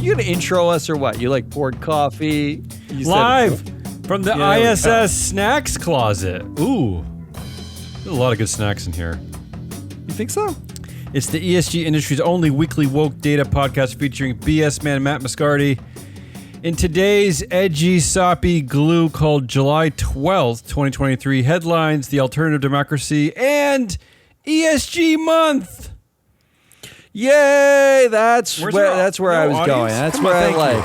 You gonna intro us or what? You like poured coffee? You Live from the ISS snacks closet. Ooh, there's a lot of good snacks in here. You think so? It's the ESG industry's only weekly woke data podcast featuring BS man Matt Moscardi. In today's edgy, soppy glue called July 12th, 2023, headlines, the alternative democracy, and ESG month. Yay! That's where I was audience? going. That's Come what on, I thank like. you.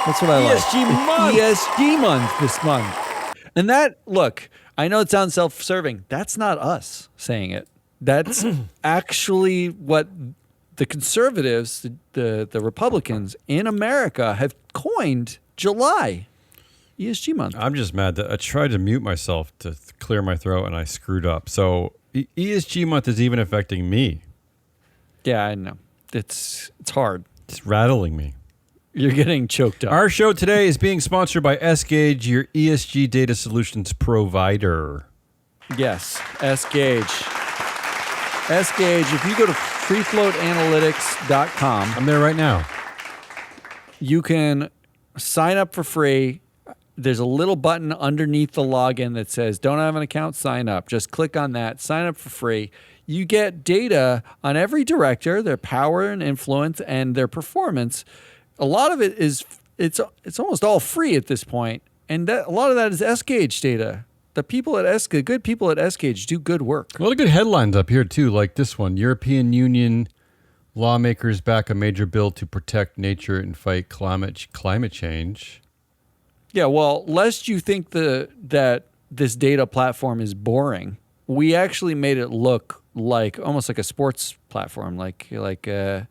That's what I like. ESG month. ESG month this month. And that, look, I know it sounds self-serving. That's not us saying it. That's actually what the conservatives, the Republicans in America have coined July. ESG month. I'm just mad that I tried to mute myself to clear my throat and I screwed up. So ESG month is even affecting me. Yeah, I know. It's hard. It's rattling me. You're getting choked up. Our show today is being sponsored by S-Gage, your ESG data solutions provider. Yes, S-Gage. S-Gage, if you go to freefloatanalytics.com, I'm there right now. you can sign up for free. There's a little button underneath the login that says, don't have an account, sign up. Just click on that, sign up for free. You get data on every director, their power and influence, and their performance. A lot of it is, it's almost all free at this point. And a lot of that is S-Gage data. The good people at S-Gage do good work. A lot of good headlines up here, too, like this one. European Union lawmakers back a major bill to protect nature and fight climate change. Yeah, well, lest you think that this data platform is boring, we actually made it look like almost like a sports platform, like you're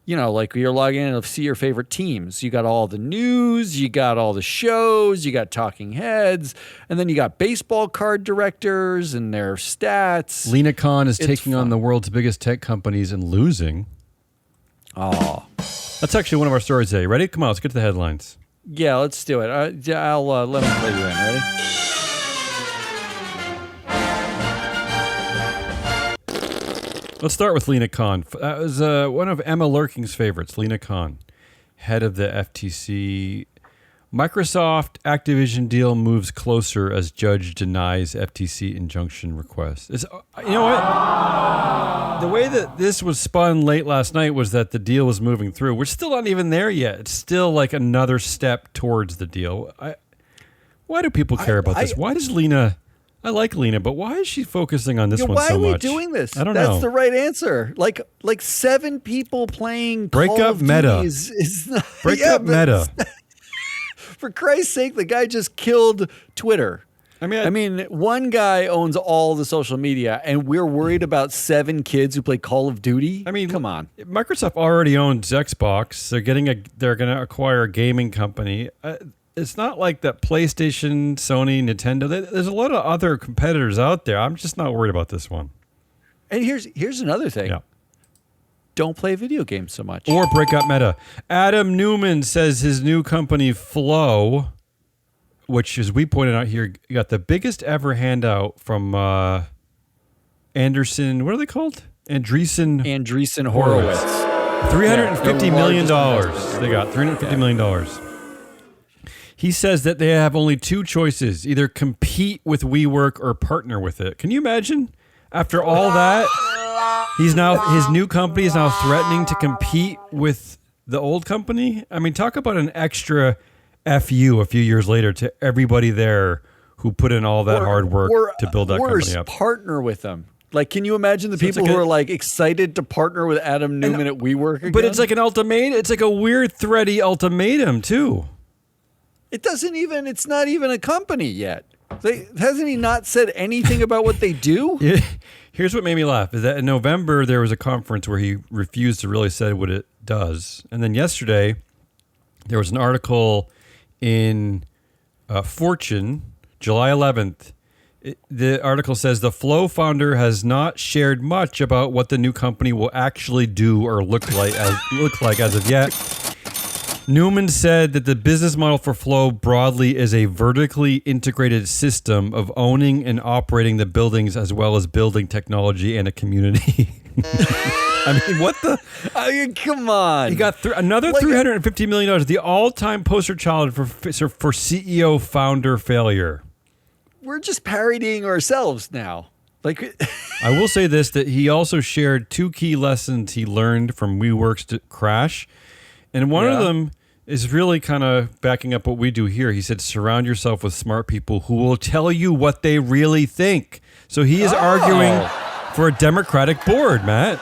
logging in to see your favorite teams. You got all the news, you got all the shows, you got talking heads, and then you got baseball card directors and their stats. Lena Khan is taking on the world's biggest tech companies and losing. Oh, That's actually one of our stories today. Ready? Come on, let's get to the headlines. yeah, let's do it. I'll let me play you in. Ready? Let's start with Lena Khan. That was one of Emma Lurking's favorites, Lena Khan, head of the FTC. Microsoft Activision deal moves closer as judge denies FTC injunction request. You know what? The way that this was spun late last night was that the deal was moving through. We're still not even there yet. It's still like another step towards the deal. Why do people care about this? Why does Lena... I like Lena, but why is she focusing on this one so much? Why are we doing this? I don't know. That's the right answer. Like 7 people playing Break Call up of meta. Duty is not, Break up meta. For Christ's sake, the guy just killed Twitter. I mean, one guy owns all the social media, and we're worried about 7 kids who play Call of Duty? I mean, come on. Microsoft already owns Xbox. They're going to acquire a gaming company. It's not like that PlayStation, Sony, Nintendo. There's a lot of other competitors out there. I'm just not worried about this one. And here's another thing. Yeah. Don't play video games so much. Or break up meta. Adam Neumann says his new company, Flow, which, as we pointed out here, got the biggest ever handout from Anderson. What are they called? Andreessen Horowitz. $350 million. They got $350 million. He says that they have only 2 choices, either compete with WeWork or partner with it. Can you imagine? After all that, his new company is now threatening to compete with the old company. I mean, talk about an extra FU a few years later to everybody there who put in all that hard work to build that company up. Partner with them. Like, can you imagine the people who are like excited to partner with Adam Neumann at WeWork again? But it's like an ultimatum. It's like a weird, thready ultimatum, too. It's not even a company yet. Hasn't he not said anything about what they do? Here's what made me laugh is that in November, there was a conference where he refused to really say what it does. And then yesterday, there was an article in Fortune, July 11th. The article says the Flow founder has not shared much about what the new company will actually do or look like as of yet. Neumann said that the business model for Flow broadly is a vertically integrated system of owning and operating the buildings as well as building technology and a community. I mean, what the? I mean, come on. He got another $350 million, the all-time poster child for CEO founder failure. We're just parodying ourselves now. Like, I will say this, that he also shared 2 key lessons he learned from WeWork's crash. And one of them is really kind of backing up what we do here. He said, surround yourself with smart people who will tell you what they really think. So he is arguing for a Democratic board, Matt.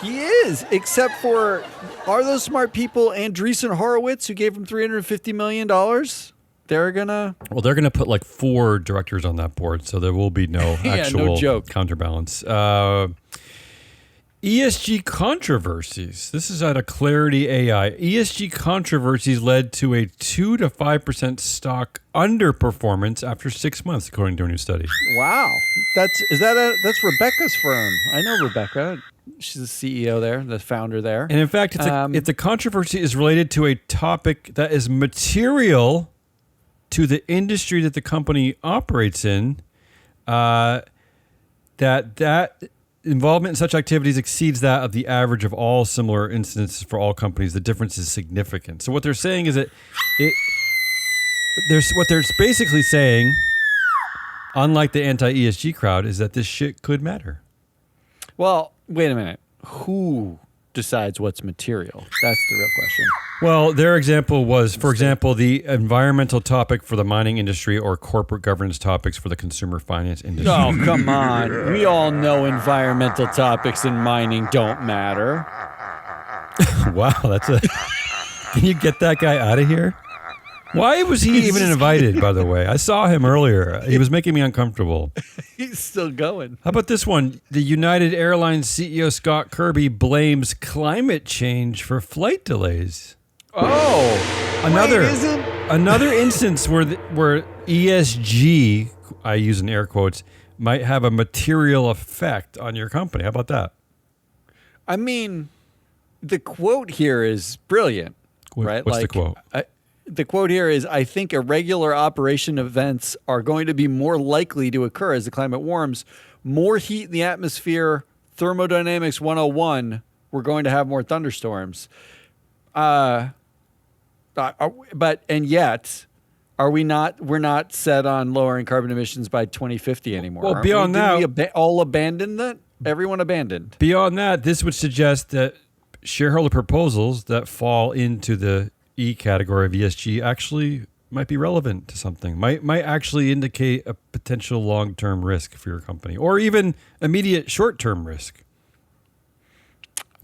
He is, except for, are those smart people Andreessen Horowitz, who gave him $350 million? They're going to... Well, they're going to put like 4 directors on that board, so there will be no actual no joke. Counterbalance. ESG controversies. This is out of Clarity AI. ESG controversies led to a 2 to 5% stock underperformance after 6 months, according to a new study. Wow. That's Rebecca's firm. I know Rebecca. She's the CEO there, the founder there. And in fact, if the controversy is related to a topic that is material to the industry that the company operates in, that involvement in such activities exceeds that of the average of all similar incidents for all companies, the difference is significant. So what they're saying is that what they're basically saying, unlike the anti-ESG crowd, is that this shit could matter. Well, wait a minute. Who decides what's material? That's the real question. Well, their example was, for example, the environmental topic for the mining industry or corporate governance topics for the consumer finance industry. Oh, come on. We all know environmental topics in mining don't matter. Wow, can you get that guy out of here? Why was he even invited, by the way? I saw him earlier. He was making me uncomfortable. He's still going. How about this one? The United Airlines CEO Scott Kirby blames climate change for flight delays. Oh, another instance where ESG, I use in air quotes, might have a material effect on your company. How about that? I mean, the quote here is brilliant, right? What's the quote? The quote here is, I think irregular operation events are going to be more likely to occur as the climate warms. More heat in the atmosphere, thermodynamics 101, we're going to have more thunderstorms. But yet, we're not set on lowering carbon emissions by 2050 anymore. Well, beyond that, we all abandoned that? Everyone abandoned. Beyond that, this would suggest that shareholder proposals that fall into the E category of ESG actually might be relevant to something, might actually indicate a potential long-term risk for your company or even immediate short-term risk.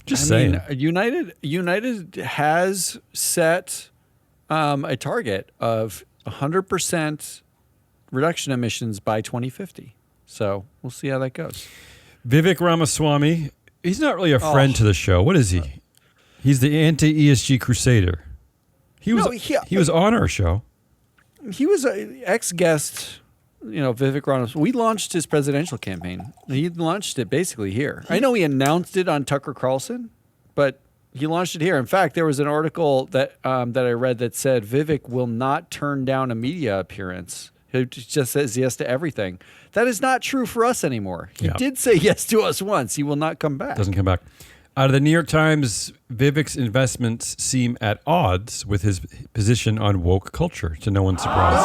Just saying. United has set a target of 100% reduction emissions by 2050. So we'll see how that goes. Vivek Ramaswamy, he's not really a friend to the show. What is he? He's the anti-ESG crusader. He was on our show. He was an ex-guest, Vivek Ramaswamy. We launched his presidential campaign. He launched it basically here. I know he announced it on Tucker Carlson, but he launched it here. In fact, there was an article that I read that said Vivek will not turn down a media appearance. He just says yes to everything. That is not true for us anymore. He did say yes to us once. He will not come back. Doesn't come back. Out of the New York Times, Vivek's investments seem at odds with his position on woke culture, to no one's surprise.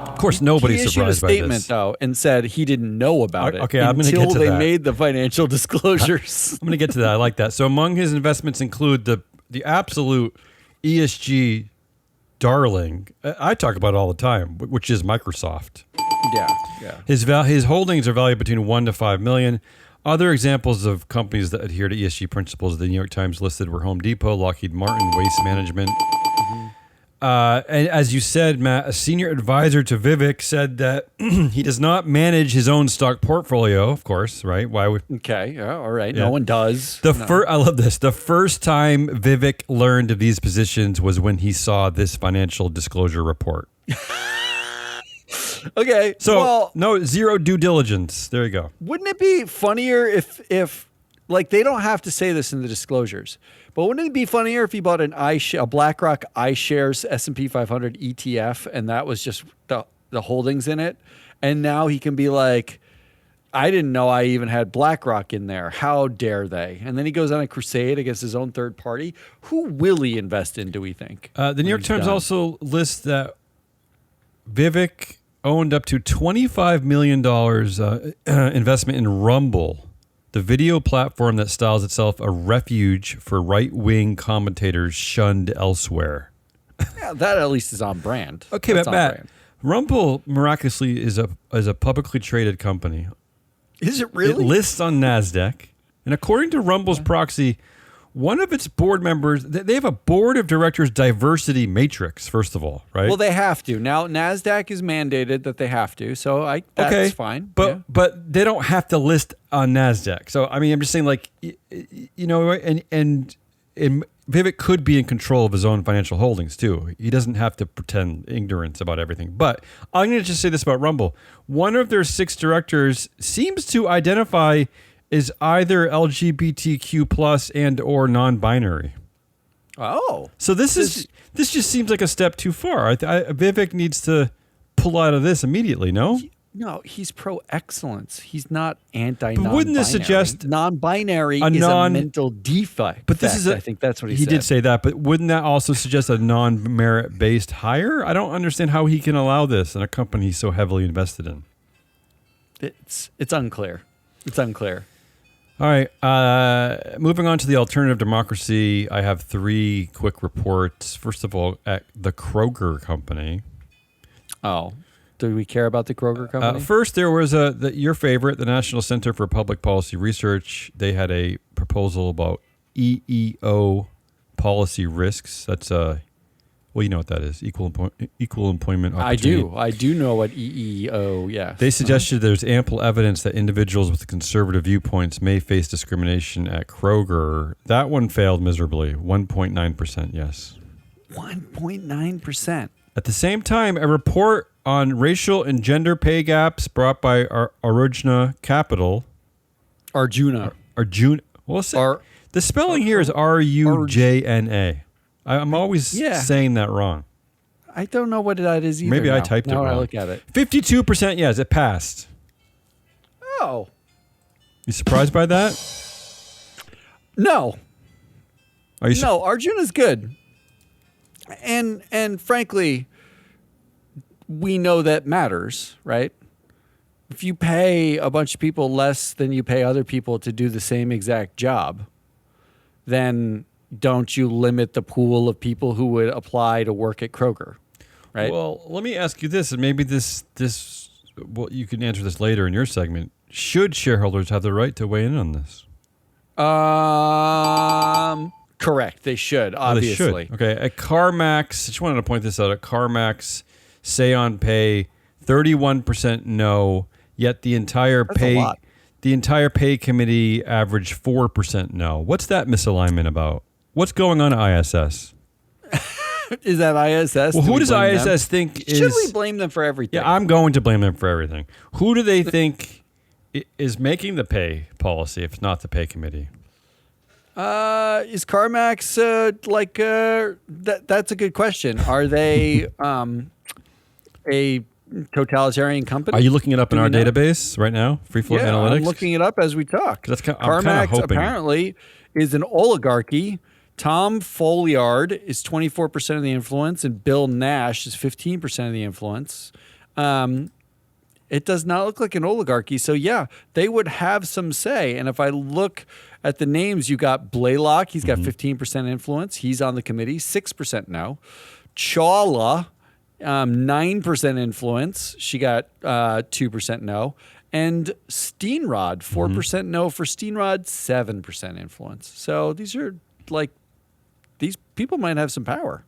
Of course, nobody's surprised by this. He issued a statement, though, and said he didn't know about it until they made the financial disclosures. I'm going to get to that. I like that. So among his investments include the absolute ESG darling, I talk about it all the time, which is Microsoft. Yeah. His holdings are valued between $1 to $5 million. Other examples of companies that adhere to ESG principles the New York Times listed were Home Depot, Lockheed Martin, Waste Management. Mm-hmm. And as you said, Matt, a senior advisor to Vivek said that he does not manage his own stock portfolio, of course, right? Why would? Okay, yeah, all right. Yeah. No one does. I love this. The first time Vivek learned of these positions was when he saw this financial disclosure report. Okay. So zero due diligence. There you go. Wouldn't it be funnier if like they don't have to say this in the disclosures, but wouldn't it be funnier if he bought a BlackRock iShares S&P 500 ETF and that was just the holdings in it, and now he can be like, I didn't know I even had BlackRock in there. How dare they? And then he goes on a crusade against his own third party. Who will he invest in, do we think? The New York Times also lists that Vivek owned up to $25 million investment in Rumble, the video platform that styles itself a refuge for right-wing commentators shunned elsewhere. Yeah, that at least is on brand. Okay, That's but Matt, brand. Rumble miraculously is a publicly traded company. Is it really? It lists on NASDAQ. And according to Rumble's proxy, one of its board members, they have a board of directors diversity matrix, first of all, right? Well, they have to. Now, NASDAQ is mandated that they have to, so that's fine. But they don't have to list on NASDAQ. So, I mean, I'm just saying, like, you know, and Vivek could be in control of his own financial holdings, too. He doesn't have to pretend ignorance about everything. But I'm going to just say this about Rumble. One of their 6 directors seems to identify as either LGBTQ plus and or non-binary. Oh. So this just seems like a step too far. Vivek needs to pull out of this immediately, no? No, he's pro-excellence. He's not anti-non-binary. But wouldn't this suggest non-binary is a mental defect? But this is I think that's what he said. He did say that, but wouldn't that also suggest a non-merit-based hire? I don't understand how he can allow this in a company he's so heavily invested in. It's unclear. It's unclear. All right. Moving on to the alternative democracy, I have 3 quick reports. First of all, at the Kroger company. Oh. Do we care about the Kroger company? First, there was your favorite, the National Center for Public Policy Research. They had a proposal about EEO policy risks. That's well, you know what that is, equal employment opportunity. I do know what EEO. Yes. They suggested there's ample evidence that individuals with conservative viewpoints may face discrimination at Kroger. That one failed miserably. 1.9%. Yes. 1.9%. At the same time, a report on racial and gender pay gaps brought by Arjuna Capital. Arjuna. The spelling here is Rujna. I'm always saying that wrong. I don't know what that is either. Maybe I typed it wrong. I look at it. 52%, yes, it passed. Oh. You surprised by that? No. Are you No, Arjuna's good. And frankly, we know that matters, right? If you pay a bunch of people less than you pay other people to do the same exact job, then don't you limit the pool of people who would apply to work at Kroger, right? Well, let me ask you this, and maybe well, you can answer this later in your segment. Should shareholders have the right to weigh in on this? Correct. They should, obviously. They should. Okay. At CarMax, I just wanted to point this out. At CarMax, say on pay, 31% no, yet the entire pay committee averaged 4% no. What's that misalignment about? What's going on at ISS? Is that ISS? Well, who does ISS think is... Should we blame them for everything? Yeah, I'm going to blame them for everything. Who do they think is making the pay policy if it's not the pay committee? Is CarMax that's a good question. Are they a totalitarian company? Are you looking it up in our database right now? Freeflow Analytics? I'm looking it up as we talk. CarMax apparently is an oligarchy. Tom Folliard is 24% of the influence, and Bill Nash is 15% of the influence. It does not look like an oligarchy. So, yeah, they would have some say. And if I look at the names, you got Blaylock. He's got 15% influence. He's on the committee. 6% no. Chawla, 9% influence. She got 2% no. And Steenrod, 4% no for Steenrod, 7% influence. So these are these people might have some power.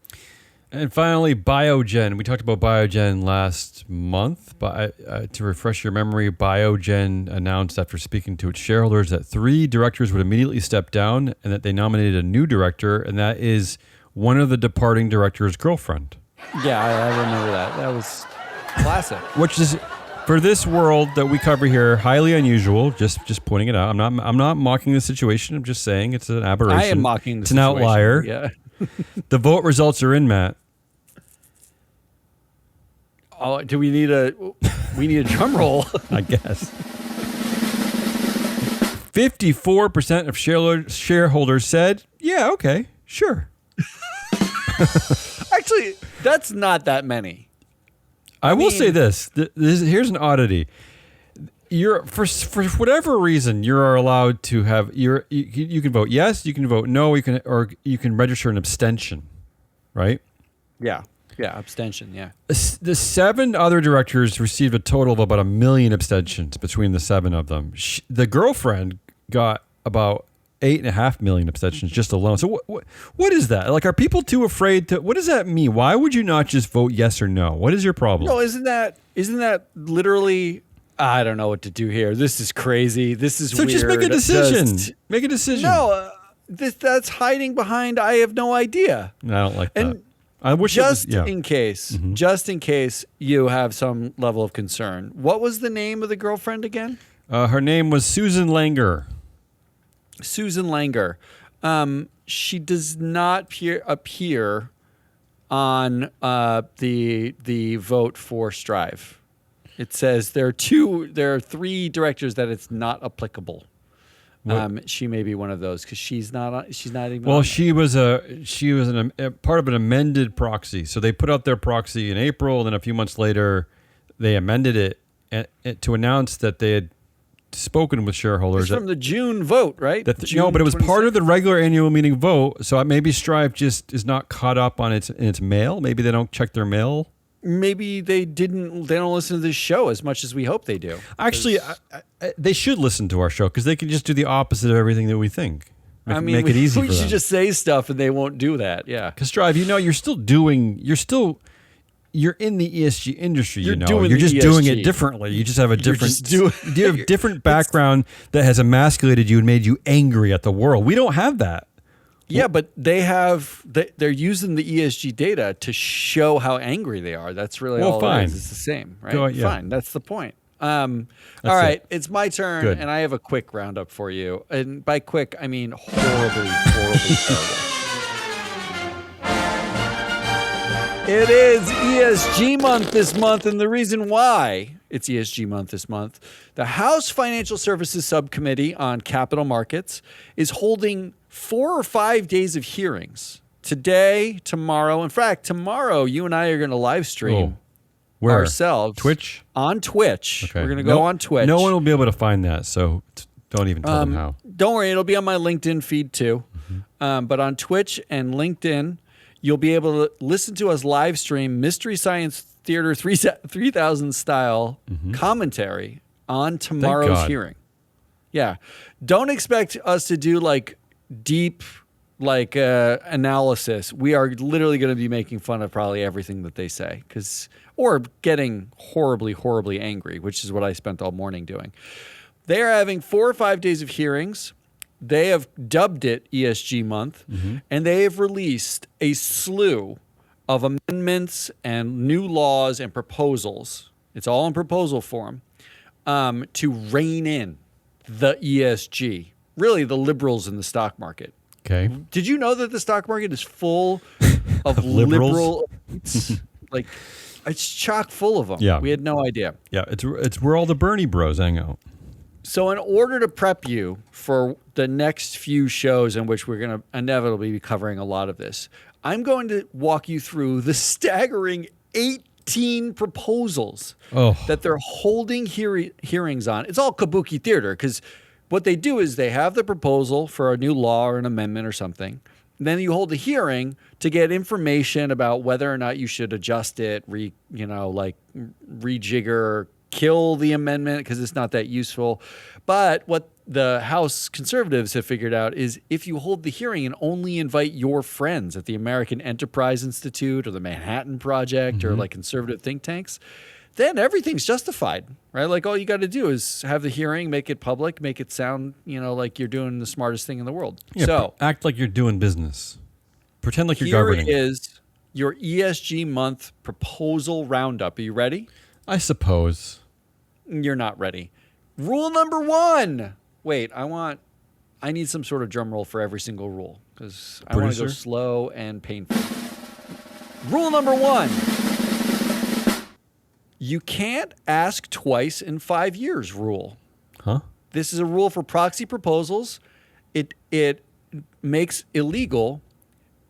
And finally, Biogen. We talked about Biogen last month, but to refresh your memory, Biogen announced after speaking to its shareholders that 3 directors would immediately step down and that they nominated a new director, and that is one of the departing director's girlfriend. Yeah, I remember that. That was classic. Which is, for this world that we cover here, highly unusual. Just pointing it out. I'm not mocking the situation. I'm just saying it's an aberration. I am mocking the situation. It's an outlier. Yeah. The vote results are in, Matt. Oh, do we need a drum roll? I guess. 54% of shareholders said, yeah, okay, sure. Actually, that's not that many. I will say this. Here's an oddity. You're for whatever reason you are allowed to have you can vote yes, you can vote no, you can register an abstention, right? Yeah, abstention. Yeah. The 7 other directors received a total of about 1 million abstentions between the 7 of them. The girlfriend got about 8.5 million abstentions just alone. So what is that? Like, are people too afraid to? What does that mean? Why would you not just vote yes or no? What is your problem? No, isn't that literally? I don't know what to do here. This is crazy. This is weird. So just make a decision. Make a decision. No, that's hiding behind. I have no idea. I don't like that. And I wish just it was, just in case you have some level of concern. What was the name of the girlfriend again? Her name was Susan Langer. Susan Langer. She does not appear on the vote for Strive. It says there are 3 directors that it's not applicable. She may be one of those because she's not even. Well, she was a part of an amended proxy. So they put out their proxy in April, and then a few months later, they amended it to announce that they had spoken with shareholders. It's from the June vote, right? No, but it was part of the regular annual meeting vote. So maybe Strive just is not caught up on its mail. Maybe they don't check their mail. Maybe they don't listen to this show as much as we hope they do. Actually, they should listen to our show because they can just do the opposite of everything that we think. Make it easy for them. We should just say stuff and they won't do that. Yeah. Because Strive, you're in the ESG industry. You're just ESG. doing it differently. You just have a different, you have different background that has emasculated you and made you angry at the world. We don't have that. Yeah, but they're using the ESG data to show how angry they are. That's really all fine. it is. It's the same, right? Fine. That's the point. All right, it's my turn, Good. and I have a quick roundup for you. And by quick, I mean horribly terrible. It is ESG month this month, and the reason why it's ESG month this month, the House Financial Services Subcommittee on Capital Markets is holding 4 or 5 days of hearings. Today, tomorrow. In fact, tomorrow, you and I are going to live stream ourselves. Twitch? On Twitch. Okay. We're going to go on Twitch. No one will be able to find that, so don't even tell them how. Don't worry, it'll be on my LinkedIn feed too. But on Twitch and LinkedIn, you'll be able to listen to us live stream Mystery Science Theater 3000 style commentary on tomorrow's hearing. Yeah. Don't expect us to do like deep analysis. We are literally going to be making fun of probably everything that they say or getting horribly, horribly angry, which is what I spent all morning doing. They are having 4 or 5 days of hearings. They have dubbed it ESG month, and they have released a slew of amendments and new laws and proposals. It's all in proposal form to rein in the ESG, really the liberals in the stock market. Okay. Did you know that the stock market is full of liberals? Like, it's chock full of them. Yeah. We had no idea. Yeah, it's where all the Bernie bros hang out. So in order to prep you for the next few shows in which we're going to inevitably be covering a lot of this, I'm going to walk you through the staggering 18 proposals that they're holding hearings on. It's all kabuki theater because what they do is they have the proposal for a new law or an amendment or something. Then you hold a hearing to get information about whether or not you should adjust it, rejigger, kill the amendment because it's not that useful. But what the House conservatives have figured out is if you hold the hearing and only invite your friends at the American Enterprise Institute or the Manhattan Project or like conservative think tanks, then everything's justified, right? Like all you got to do is have the hearing, make it public, make it sound, like you're doing the smartest thing in the world. Yeah, so act like you're doing business. Pretend like you're here governing. Here is your ESG month proposal roundup. Are you ready? I suppose. You're not ready. Rule number 1. Wait, I need some sort of drum roll for every single rule because I want to go slow and painful. Rule number 1. You can't ask twice in 5 years rule. Huh? This is a rule for proxy proposals. It makes illegal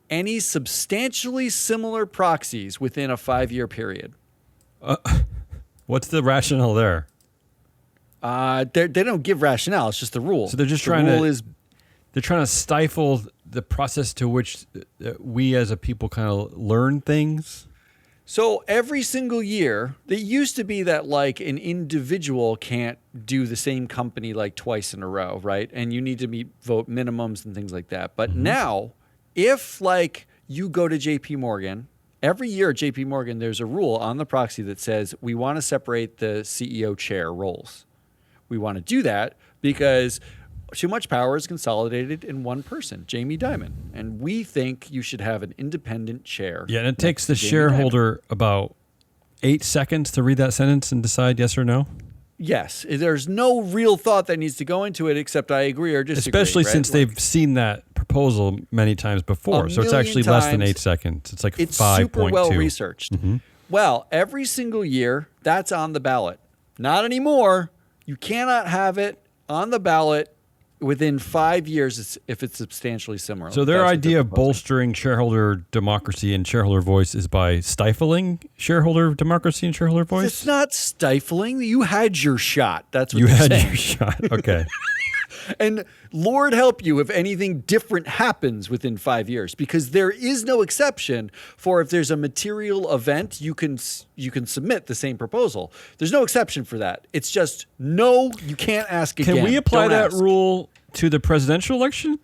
any substantially similar proxies within a 5-year period. What's the rationale there? They don't give rationale. It's just the rule. So they're just they're trying to stifle the process to which we as a people kind of learn things. So every single year, it used to be that like an individual can't do the same company like twice in a row, right? And you need to vote minimums and things like that. But now, if like you go to JP Morgan, every year at JP Morgan, there's a rule on the proxy that says we want to separate the CEO chair roles. We want to do that because too much power is consolidated in one person, Jamie Dimon. And we think you should have an independent chair. Yeah, and it takes the shareholder about 8 seconds to read that sentence and decide yes or no. Yes. There's no real thought that needs to go into it except I agree or disagree. Especially right? since they've seen that proposal many times before. So it's actually less than 8 seconds. It's like 5.2. It's super well researched. Well, every single year, that's on the ballot. Not anymore. You cannot have it on the ballot within 5 years if it's substantially similar. So their idea of bolstering shareholder democracy and shareholder voice is by stifling shareholder democracy and shareholder voice? It's not stifling. You had your shot. That's what you they're had saying. your shot. Okay. And Lord help you if anything different happens within 5 years, because there is no exception for if there's a material event, you can submit the same proposal. There's no exception for that. It's just, no, you can't ask again. Can we apply Don't that ask. rule to the presidential election?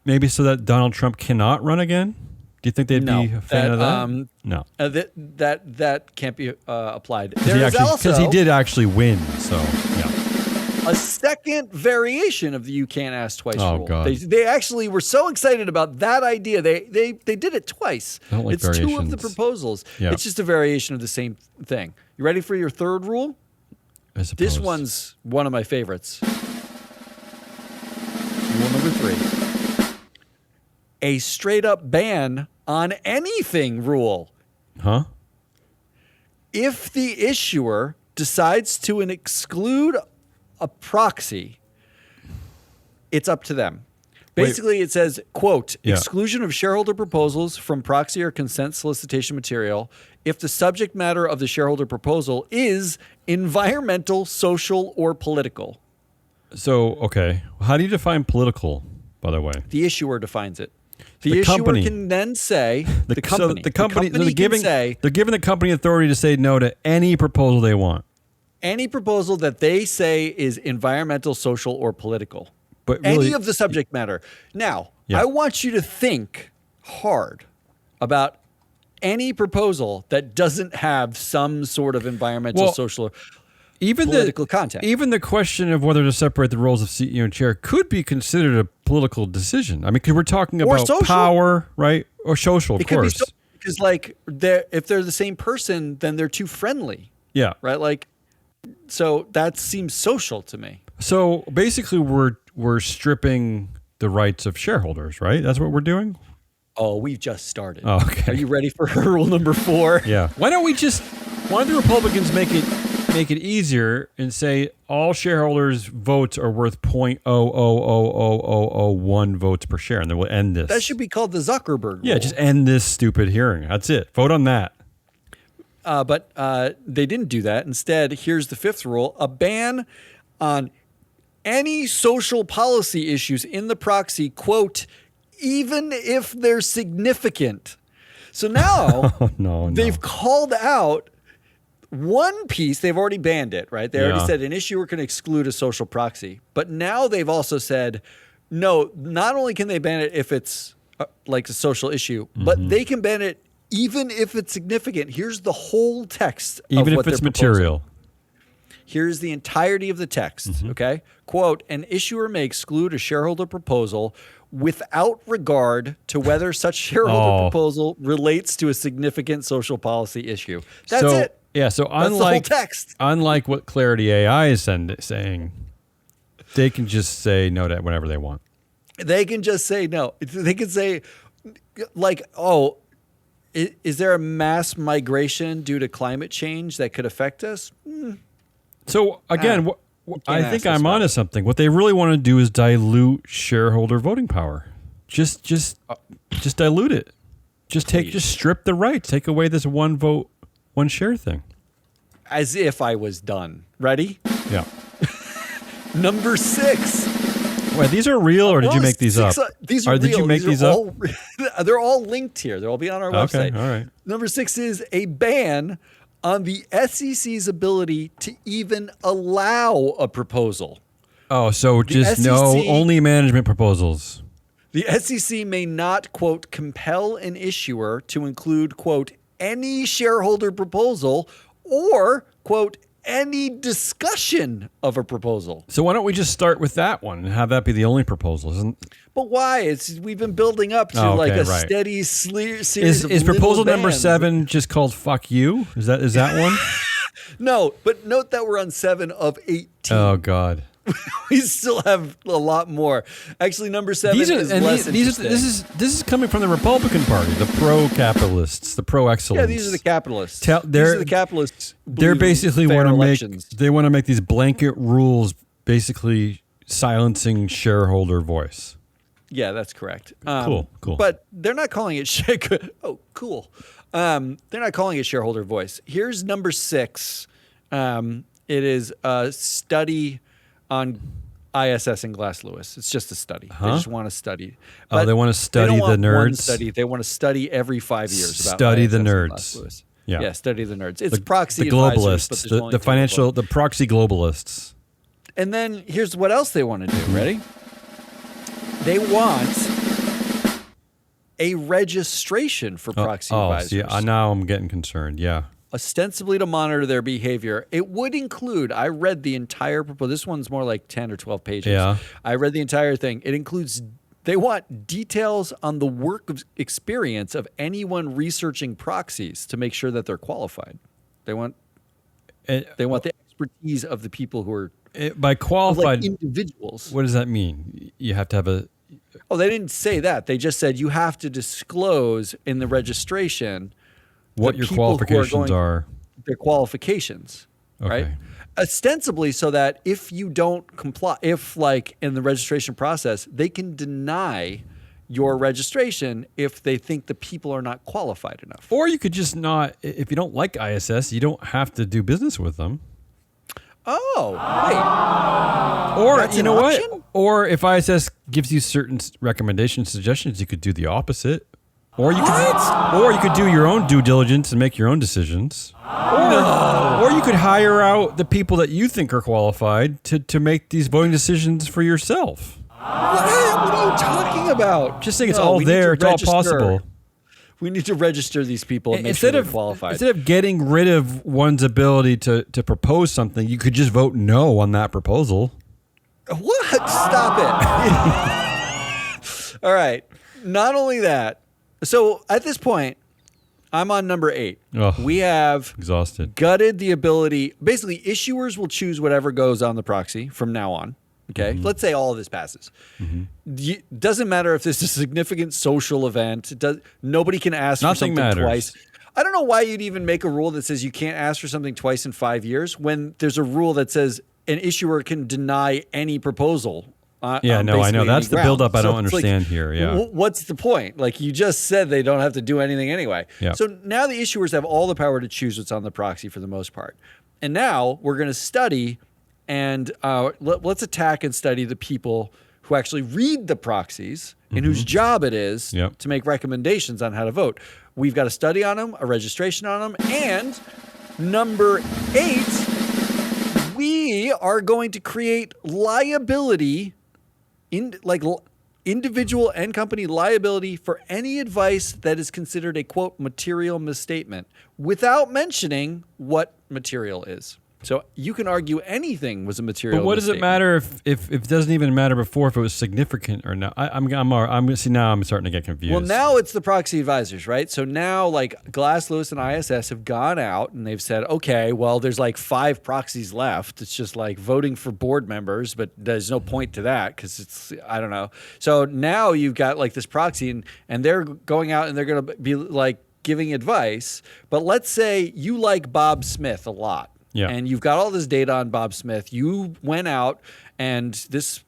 Maybe so that Donald Trump cannot run again? Do you think they'd be a fan of that? No. That can't be applied. Because he did actually win, so yeah. A second variation of the you can't ask twice rule. God. They actually were so excited about that idea. They did it twice. I don't like it's two of variations. the proposals. Yeah. It's just a variation of the same thing. You ready for your third rule? I suppose. This one's one of my favorites. Rule number 3. A straight up ban on anything rule. Huh? If the issuer decides to exclude a proxy, it's up to them. Basically, it says, quote, exclusion of shareholder proposals from proxy or consent solicitation material if the subject matter of the shareholder proposal is environmental, social, or political. So, okay. How do you define political, by the way? The issuer defines it. The issuer company can then say, the company they're giving the company authority to say no to any proposal they want. Any proposal that they say is environmental, social, or political. But really, any of the subject matter. Now, I want you to think hard about any proposal that doesn't have some sort of environmental, social, or political content. Even the question of whether to separate the roles of CEO and chair could be considered a political decision. I mean, because we're talking about power, right? Or social, of course. Because, like, if they're the same person, then they're too friendly. Yeah. Right? Like, so that seems social to me. So basically, we're stripping the rights of shareholders, right? That's what we're doing? Oh, we've just started. Oh, okay. Are you ready for rule number 4? Yeah. Why don't the Republicans make it easier and say all shareholders' votes are worth 0.0000001 votes per share, and then we'll end this. That should be called the Zuckerberg rule. Yeah, just end this stupid hearing. That's it. Vote on that. But they didn't do that. Instead, here's the 5th rule: a ban on any social policy issues in the proxy, quote, even if they're significant. So now they've called out one piece. They've already banned it, right? They already said an issuer can exclude a social proxy. But now they've also said, no, not only can they ban it if it's like a social issue, but they can ban it even if it's significant. Here's the whole text. Even of what if it's they're proposing. material. Here's the entirety of the text, okay? Quote, an issuer may exclude a shareholder proposal without regard to whether such shareholder proposal relates to a significant social policy issue. That's it. Yeah, so That's the whole text. Unlike what Clarity AI is saying, they can just say no to whenever they want. They can just say no. They can say, like, is there a mass migration due to climate change that could affect us? So again, I think I'm onto something. What they really want to do is dilute shareholder voting power. Just dilute it. Just strip the right. Take away this one vote, one share thing. As if I was done. Ready? Yeah. Number 6. Wait, these are real, or did you make these up? These are real. Did you make these up? They're all linked here. They'll all be on our website. Okay, all right. Number 6 is a ban on the SEC's ability to even allow a proposal. Oh, so just only management proposals. The SEC may not, quote, compel an issuer to include, quote, any shareholder proposal or, quote, any discussion of a proposal. So why don't we just start with that one and have that be the only proposal? But why? We've been building up to steady series of Is proposal number bans. 7 just called "fuck you"? Is that one? No, but note that we're on 7 of 18. Oh God. We still have a lot more. Actually, number 7 is less interesting. This is coming from the Republican Party, the pro-capitalists, the pro-excellence. Yeah, these are the capitalists. These are the capitalists. They're basically want to make these blanket rules, basically silencing shareholder voice. Yeah, that's correct. Cool. But they're not calling it oh, cool. They're not calling it shareholder voice. Here's number 6. It is a study on ISS and Glass Lewis. It's just a study. They just want to study. But they want to study the nerds. One study. They want to study every 5 years. About study ISS the and nerds. Glass Lewis. Yeah, study the nerds. It's proxy the advisors, globalists, the proxy globalists. And then here's what else they want to do. Ready? They want a registration for proxy advisors. Yeah, now I'm getting concerned. Yeah. Ostensibly to monitor their behavior. It would include, I read the entire proposal. This one's more like 10 or 12 pages. Yeah. I read the entire thing. It includes, they want details on the work of experience of anyone researching proxies to make sure that they're qualified. They want the expertise of the people who are by qualified individuals. What does that mean? You have to have a... Oh, they didn't say that. They just said you have to disclose in the registration what your qualifications are. Their qualifications, right? Ostensibly so that if you don't comply, if like in the registration process, they can deny your registration if they think the people are not qualified enough. Or you could just not, if you don't like ISS, you don't have to do business with them. Oh, wait. Or that's you know option? What? Or if ISS gives you certain recommendations, suggestions, you could do the opposite. Or you could do your own due diligence and make your own decisions. Or you could hire out the people that you think are qualified to make these voting decisions for yourself. What are you talking about? Just saying it's all there. It's all possible. We need to register these people and make sure they're qualified. Instead of getting rid of one's ability to propose something, you could just vote no on that proposal. What? Stop it. All right. Not only that. So at this point, I'm on number 8. We have gutted the ability. Basically, issuers will choose whatever goes on the proxy from now on. Okay, let's say all of this passes. Doesn't matter if this is a significant social event. Nobody can ask for something twice. I don't know why you'd even make a rule that says you can't ask for something twice in 5 years when there's a rule that says an issuer can deny any proposal. I know. That's the buildup I don't understand here. Yeah. What's the point? Like you just said they don't have to do anything anyway. Yep. So now the issuers have all the power to choose what's on the proxy for the most part. And now we're going to study and let's attack and study the people who actually read the proxies and whose job it is to make recommendations on how to vote. We've got a study on them, a registration on them, and number 8, we are going to create liability individual and company liability for any advice that is considered a, quote, material misstatement without mentioning what material is. So you can argue anything was a material. But what does it matter if it doesn't even matter before if it was significant or not? I'm starting to get confused. Well, now it's the proxy advisors, right? So now like Glass Lewis and ISS have gone out and they've said, okay, well, there's like 5 proxies left. It's just like voting for board members, but there's no point to that because it's, I don't know. So now you've got like this proxy and they're going out and they're going to be like giving advice. But let's say you like Bob Smith a lot. Yeah. And you've got all this data on Bob Smith. You went out, and this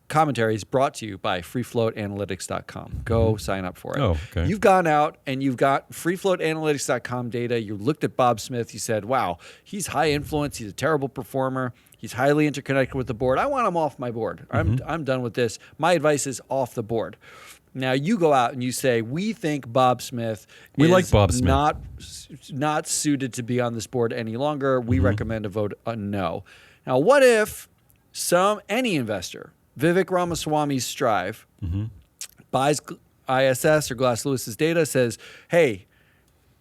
commentary is brought to you by freefloatanalytics.com. Go sign up for it. Oh, okay. You've gone out and you've got freefloatanalytics.com data. You looked at Bob Smith. You said, wow, he's high influence. He's a terrible performer. He's highly interconnected with the board. I want him off my board. I'm done with this. My advice is off the board. Now you go out and you say, we think Bob Smith like Bob Smith. not suited to be on this board any longer. We recommend a vote no. Now, what if any investor, Vivek Ramaswamy's Strive, buys ISS or Glass Lewis's data, says, hey,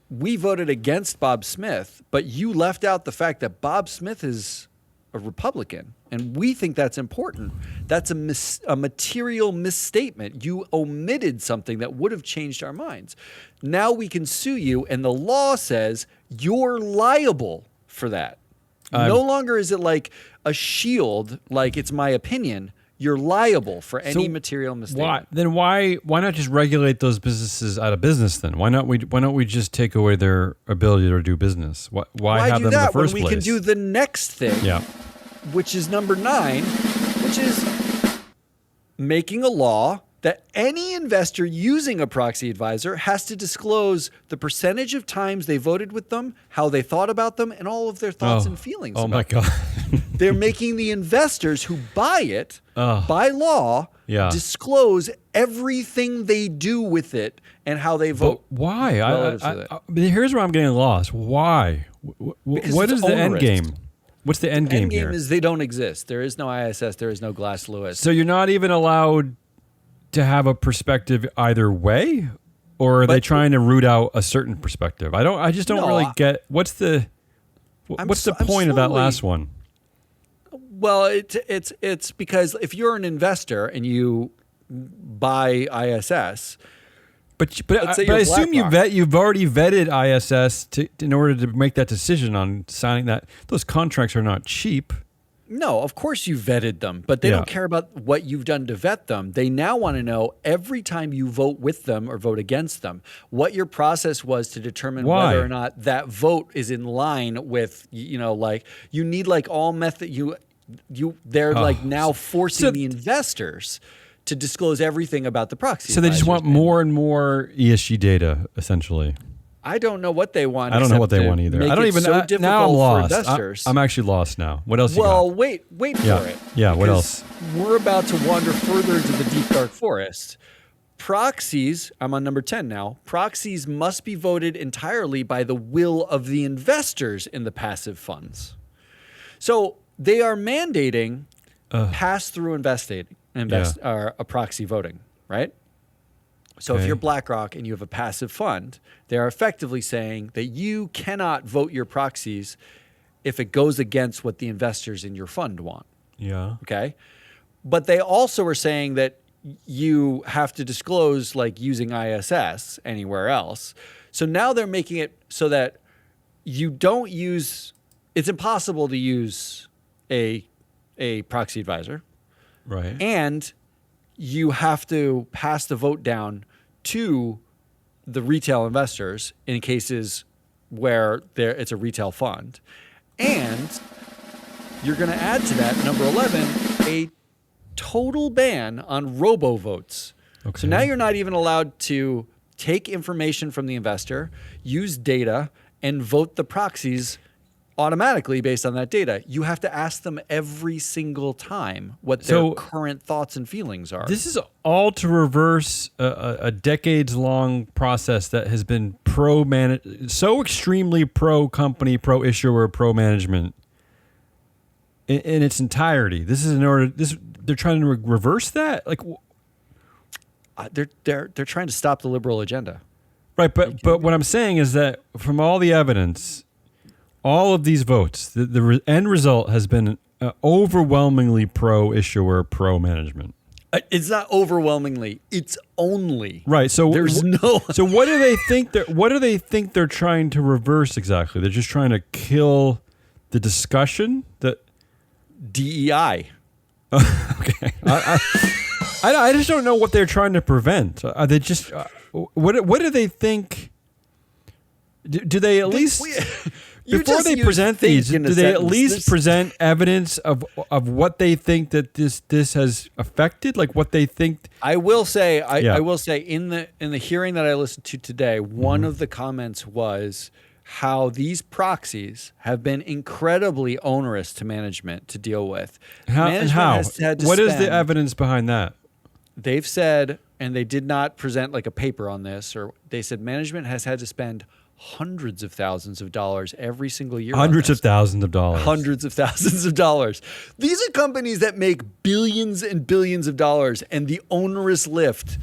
we voted against Bob Smith, but you left out the fact that Bob Smith is a Republican, and we think that's important. That's a material misstatement. You omitted something that would have changed our minds. Now we can sue you, and the law says you're liable for that. No longer is it like a shield, like it's my opinion. You're liable for any material misstatement. Why not just regulate those businesses out of business then? Why not we just take away their ability to do business? Why have do them that in the first when we place? can do the next thing, which is number 9, which is making a law that any investor using a proxy advisor has to disclose the percentage of times they voted with them, how they thought about them, and all of their thoughts and feelings about my God. They're making the investors who buy it, by law, disclose everything they do with it and how they vote. But why? Here's where I'm getting lost. Why? What is the end game? What's the end game here? The end game is they don't exist. There is no ISS. There is no Glass Lewis. So you're not even allowed to have a perspective either way, or are they trying to root out a certain perspective? I just don't really get what's the point of that last one. Well, it's because if you're an investor and you buy ISS, but I assume you've already vetted ISS in order to make that decision on signing that. Those contracts are not cheap. No, of course you vetted them, but they don't care about what you've done to vet them. They now want to know every time you vote with them or vote against them, what your process was to determine whether or not that vote is in line with, like you need like all method they're like now forcing the investors to disclose everything about the proxy. So they just want more and more ESG data, essentially. I don't know what they want. I don't know what they want either. I don't even know. Now I'm lost. I'm actually lost now. What else you got? Well, wait for it. Yeah, what else? We're about to wander further into the deep, dark forest. Proxies, I'm on number 10 now. Proxies must be voted entirely by the will of the investors in the passive funds. So they are mandating pass-through a proxy voting, right? So if you're BlackRock and you have a passive fund, they're effectively saying that you cannot vote your proxies if it goes against what the investors in your fund want. Yeah. Okay. But they also are saying that you have to disclose like using ISS anywhere else. So now they're making it so that you don't use, it's impossible to use a proxy advisor. Right. And you have to pass the vote down to the retail investors in cases where it's a retail fund. And you're going to add to that, number 11, a total ban on robo-votes. Okay. So now you're not even allowed to take information from the investor, use data, and vote the proxies automatically based on that data. You have to ask them every single time what their current thoughts and feelings are. This is all to reverse a decades-long process that has been so extremely pro-company, pro-issuer, pro-management in its entirety. This is in order. They're trying to reverse that. Like they're trying to stop the liberal agenda. Right, but what I'm saying is that from all the evidence, all of these votes, the end result has been overwhelmingly pro-issuer, pro-management. It's not overwhelmingly. It's only right. So there's no. So what do they think? What do they think they're trying to reverse exactly? They're just trying to kill the discussion. That DEI. Okay. I just don't know what they're trying to prevent. Are they just what do they think? Do they at least? Before they present these, do they at least present evidence of what they think that this has affected? Like what they think? I will say, I will say in the hearing that I listened to today, one of the comments was how these proxies have been incredibly onerous to management to deal with. How? What is the evidence behind that? They've said, and they did not present like a paper on this, or they said management has had to spend hundreds of thousands of dollars every single year. Hundreds of thousands of dollars. Hundreds of thousands of dollars. These are companies that make billions and billions of dollars, and the onerous lift,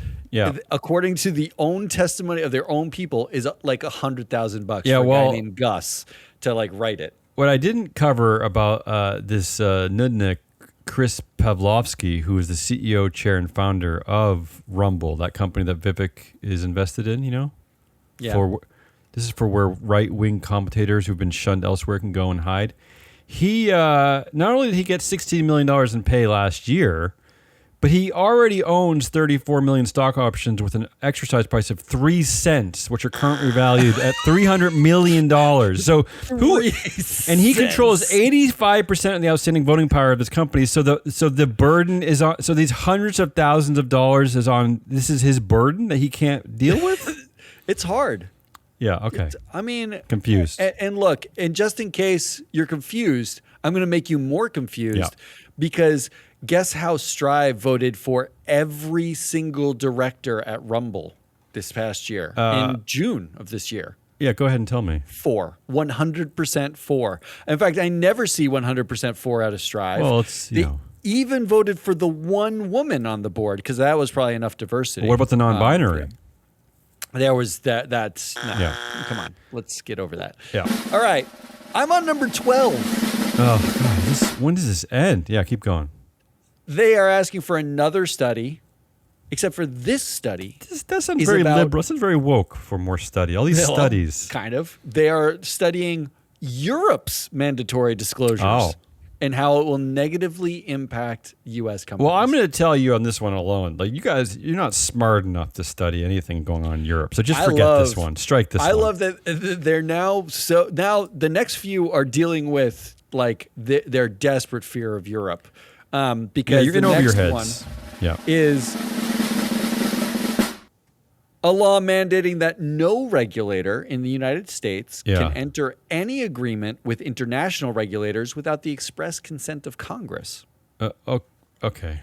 according to the own testimony of their own people, is like $100,000 for a guy named Gus to like write it. What I didn't cover about this Nudnik, Chris Pavlovsky, who is the CEO, chair, and founder of Rumble, that company that Vivek is invested in, you know? Yeah. This is for where right-wing commentators who've been shunned elsewhere can go and hide. He not only did he get $16 million in pay last year, but he already owns 34 million stock options with an exercise price of 3 cents, which are currently valued at $300 million. So and he controls 85% of the outstanding voting power of his company. So the burden is on. So these hundreds of thousands of dollars is on. This is his burden that he can't deal with. It's hard. Yeah. Okay. Confused. And look, and just in case you're confused, I'm going to make you more confused because guess how Strive voted for every single director at Rumble this past year in June of this year. Yeah, go ahead and tell me. 100% for. In fact, I never see 100% for out of Strive. Well, they even voted for the one woman on the board because that was probably enough diversity. What about the non-binary? There was that. Come on, let's get over that. Yeah. All right, I'm on number 12. Oh God, when does this end? Yeah, keep going. They are asking for another study, except for this study. That sounds very liberal. That sounds very woke for more study. All these studies. Kind of. They are studying Europe's mandatory disclosures and how it will negatively impact U.S. companies. Well, I'm going to tell you on this one alone. Like you guys, you're not smart enough to study anything going on in Europe. So just forget this one. Strike this one. I love that they're now the next few are dealing with like their desperate fear of Europe. Because you're in over your heads. Is a law mandating that no regulator in the United States can enter any agreement with international regulators without the express consent of Congress. Okay.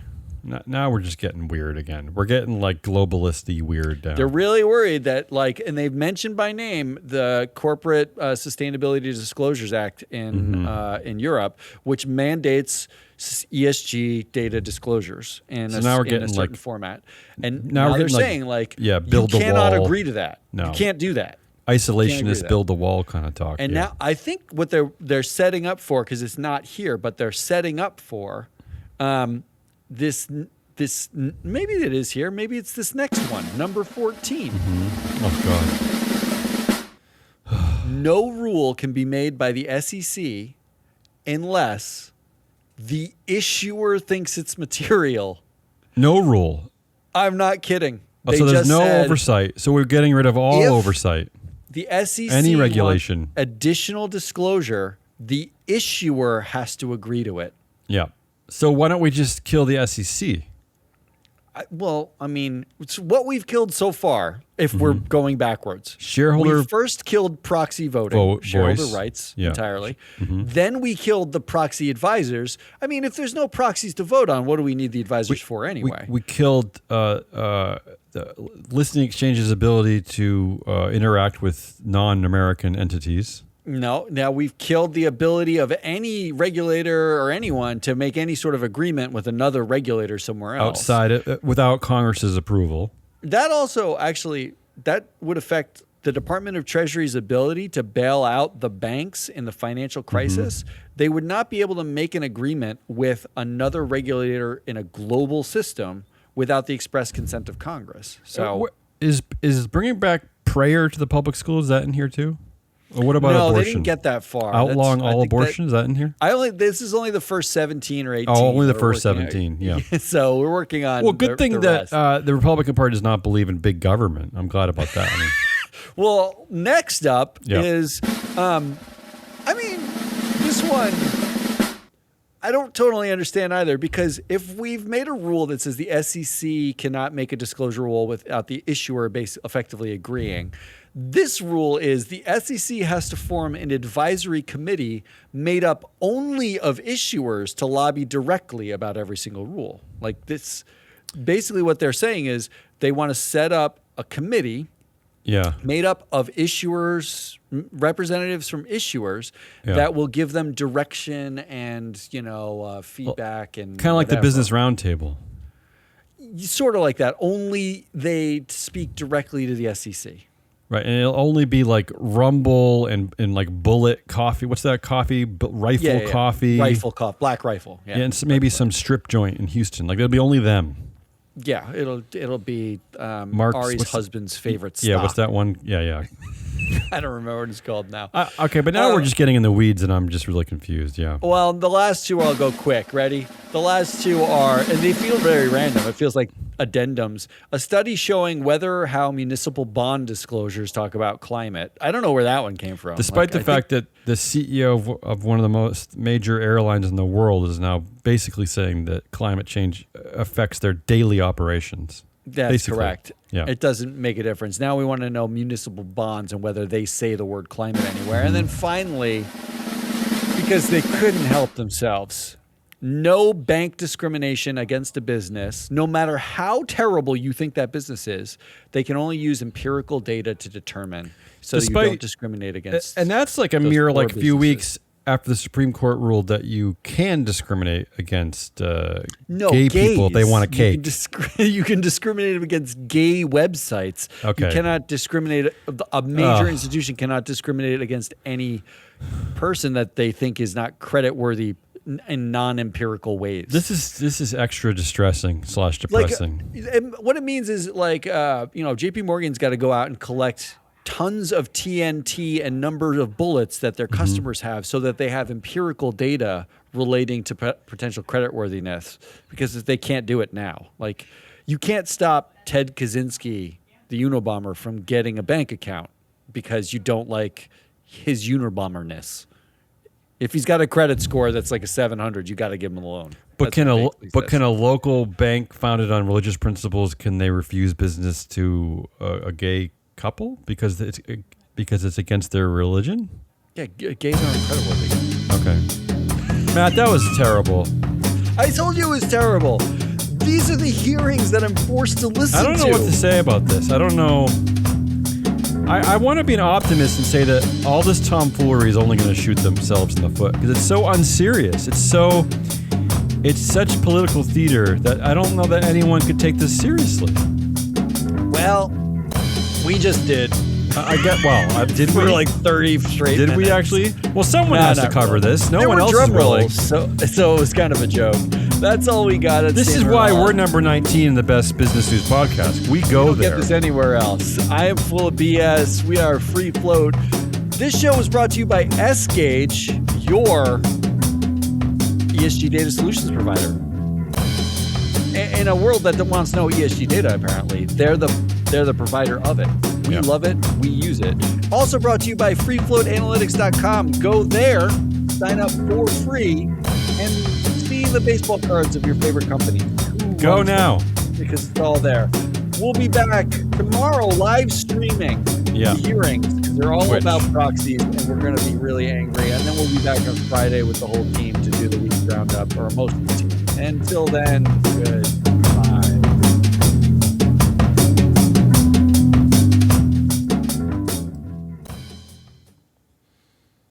Now we're just getting weird again. We're getting like globalist-y weird down. They're really worried that and they've mentioned by name the Corporate Sustainability Disclosures Act in Europe, which mandates ESG data disclosures in a certain format. And now they're saying build you cannot agree to that. No. You can't do that. Isolationist, build the wall kind of talk. And now I think what they're setting up for, because it's not here, but they're setting up for this maybe it is here, maybe it's this next one, number 14. Oh God. No rule can be made by the SEC unless the issuer thinks it's material. No rule. I'm not kidding. So there's no oversight. So we're getting rid of all oversight. The SEC any regulation, additional disclosure, the issuer has to agree to it. Yeah. So why don't we just kill the SEC? It's what we've killed so far, if we're going backwards. We first killed proxy voting, shareholder rights entirely. Then we killed the proxy advisors. I mean, if there's no proxies to vote on, what do we need the advisors for anyway? We killed the listing exchange's ability to interact with non-American entities. No. Now we've killed the ability of any regulator or anyone to make any sort of agreement with another regulator somewhere else. Outside it, without Congress's approval. That also that would affect the Department of Treasury's ability to bail out the banks in the financial crisis. They would not be able to make an agreement with another regulator in a global system without the express consent of Congress. So is bringing back prayer to the public schools, is that in here too? Or what about abortion? No, they didn't get that far. Outlawing all abortion, is that in here? This is only the first 17 or 18. Oh, only the first 17, yeah. So we're working on good thing that the Republican Party does not believe in big government. I'm glad about that. Well, next up is this one, I don't totally understand either, because if we've made a rule that says the SEC cannot make a disclosure rule without the issuer effectively agreeing, this rule is the SEC has to form an advisory committee made up only of issuers to lobby directly about every single rule. Like this, basically what they're saying is they want to set up a committee made up of issuers, representatives from issuers that will give them direction and, feedback and kind of like the business roundtable. Sort of like that. Only they speak directly to the SEC. Right, and it'll only be like Rumble and like Bullet Coffee. What's that coffee? Rifle Coffee. Rifle Coffee. Black Rifle. Yeah, and maybe some strip joint in Houston. Like it'll be only them. Yeah, it'll be Ari's husband's favorite stop. Yeah, what's that one? Yeah. I don't remember what it's called now. Okay, but now we're just getting in the weeds, and I'm just really confused. Yeah. Well, the last two I'll go quick. Ready? The last two are, and they feel very random. It feels like addendums. A study showing whether how municipal bond disclosures talk about climate. I don't know where that one came from. Despite the fact that the CEO of one of the most major airlines in the world is now basically saying that climate change affects their daily operations. That's basically correct. Yeah. It doesn't make a difference. Now we want to know municipal bonds and whether they say the word climate anywhere. And then finally, because they couldn't help themselves, no bank discrimination against a business, no matter how terrible you think that business is, they can only use empirical data to determine. So you don't discriminate against. And that's like a mere few weeks after the Supreme Court ruled that you can discriminate against gay people if they want a cake. You can discriminate against gay websites. Okay. You cannot discriminate. A major institution cannot discriminate against any person that they think is not credit-worthy in non-empirical ways. This is extra distressing / depressing. What it means is JP Morgan's got to go out and collect tons of TNT and numbers of bullets that their customers have so that they have empirical data relating to potential creditworthiness, because they can't do it now. Like, you can't stop Ted Kaczynski, the Unabomber, from getting a bank account because you don't like his Unabomberness. If he's got a credit score that's like a 700, you got to give him a loan. But can a local bank founded on religious principles, can they refuse business to a gay couple because it's against their religion? Yeah, gays aren't creditworthy. Okay. Matt, that was terrible. I told you it was terrible. These are the hearings that I'm forced to listen to. I don't know what to say about this. I don't know. I want to be an optimist and say that all this tomfoolery is only going to shoot themselves in the foot, because it's so unserious. It's such political theater that I don't know that anyone could take this seriously. Well, we just did. Did we? For like 30 straight minutes. Did we actually? Well, someone has to cover this. No one else is willing. So it was kind of a joke. That's all we got. This is why we're number 19 in the best business news podcast. We go there. Don't get this anywhere else. I am full of BS. We are free float. This show was brought to you by S-Gage, your ESG data solutions provider. In a world that wants no ESG data, apparently, they're the provider of it. We love it. We use it. Also brought to you by freefloatanalytics.com. Go there, sign up for free, and see the baseball cards of your favorite company. Go now. Because it's all there. We'll be back tomorrow live streaming the hearings, because they're all about proxies, and we're going to be really angry. And then we'll be back on Friday with the whole team to do the week's roundup, or most of the team. Until then, good.